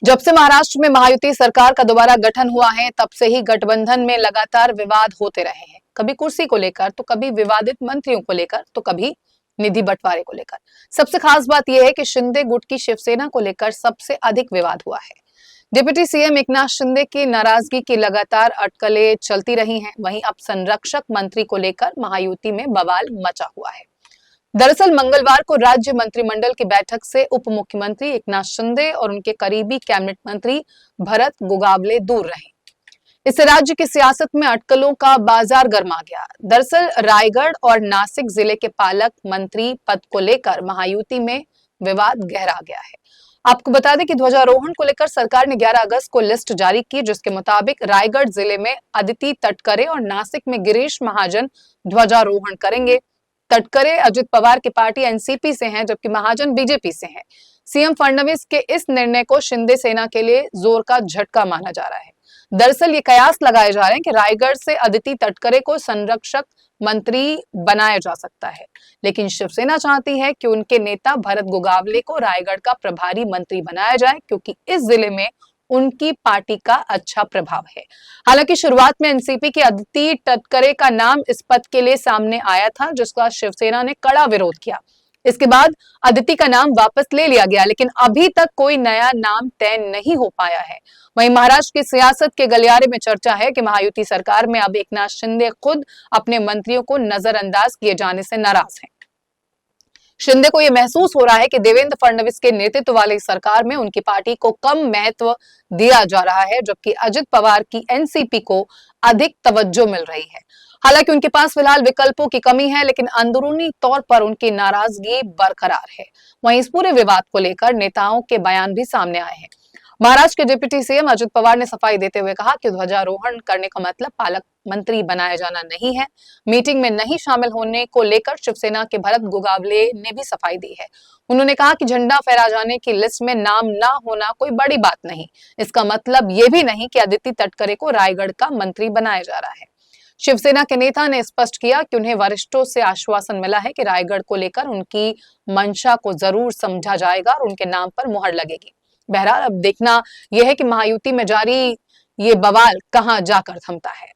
जब से महाराष्ट्र में महायुति सरकार का दोबारा गठन हुआ है, तब से ही गठबंधन में लगातार विवाद होते रहे हैं। कभी कुर्सी को लेकर, तो कभी विवादित मंत्रियों को लेकर, तो कभी निधि बंटवारे को लेकर। सबसे खास बात यह है कि शिंदे गुट की शिवसेना को लेकर सबसे अधिक विवाद हुआ है। डिप्टी सीएम एकनाथ शिंदे की नाराजगी की लगातार अटकलें चलती रही हैं। वहीं अब संरक्षक मंत्री को लेकर महायुति में बवाल मचा हुआ है। दरअसल मंगलवार को राज्य मंत्रिमंडल की बैठक से उप मुख्यमंत्री एकनाथ शिंदे और उनके करीबी कैबिनेट मंत्री भरत गोगावले दूर रहे। इससे राज्य की सियासत में अटकलों का बाजार गर्मा गया। दरअसल रायगढ़ और नासिक जिले के पालक मंत्री पद को लेकर महायुति में विवाद गहरा गया है। आपको बता दें कि ध्वजारोहण को लेकर सरकार ने 11 अगस्त को लिस्ट जारी की, जिसके मुताबिक रायगढ़ जिले में अदिति तटकरे और नासिक में गिरीश महाजन ध्वजारोहण करेंगे। तटकरे अजित पवार की पार्टी एनसीपी से हैं, जबकि महाजन बीजेपी से हैं। सीएम फडणवीस के इस निर्णय को शिंदे सेना के लिए जोर का झटका माना जा रहा है। दरअसल ये कयास लगाए जा रहे हैं कि रायगढ़ से अदिति तटकरे को संरक्षक मंत्री बनाया जा सकता है, लेकिन शिवसेना चाहती है कि उनके नेता भरत गोगावले को रायगढ़ का प्रभारी मंत्री बनाया जाए, क्योंकि इस जिले में उनकी पार्टी का अच्छा प्रभाव है। हालांकि शुरुआत में एनसीपी की अदिति तटकरे का नाम इस पद के लिए सामने आया था, जिसका शिवसेना ने कड़ा विरोध किया। इसके बाद अदिति का नाम वापस ले लिया गया, लेकिन अभी तक कोई नया नाम तय नहीं हो पाया है। वहीं महाराष्ट्र की सियासत के गलियारे में चर्चा है कि महायुति सरकार में अब एकनाथ शिंदे खुद अपने मंत्रियों को नजरअंदाज किए जाने से नाराज हैं। शिंदे को यह महसूस हो रहा है कि देवेंद्र फडणवीस के नेतृत्व वाली सरकार में उनकी पार्टी को कम महत्व दिया जा रहा है, जबकि अजित पवार की एनसीपी को अधिक तवज्जो मिल रही है। हालांकि उनके पास फिलहाल विकल्पों की कमी है, लेकिन अंदरूनी तौर पर उनकी नाराजगी बरकरार है। वहीं इस पूरे विवाद को लेकर नेताओं के बयान भी सामने आए हैं। महाराष्ट्र के डिप्टी सीएम अजित पवार ने सफाई देते हुए कहा कि ध्वजारोहण करने का मतलब पालक मंत्री बनाया जाना नहीं है। मीटिंग में नहीं शामिल होने को लेकर शिवसेना के भरत गोगावले ने भी सफाई दी है। उन्होंने कहा कि झंडा फहरा जाने की लिस्ट में नाम ना होना कोई बड़ी बात नहीं। इसका मतलब ये भी नहीं कि अदिति तटकरे को रायगढ़ का मंत्री बनाया जा रहा है। शिवसेना के नेता ने स्पष्ट किया कि उन्हें वरिष्ठों से आश्वासन मिला है कि रायगढ़ को लेकर उनकी मंशा को जरूर समझा जाएगा और उनके नाम पर मुहर लगेगी। बहरहाल अब देखना यह है कि महायुति में जारी ये बवाल कहां जाकर थमता है।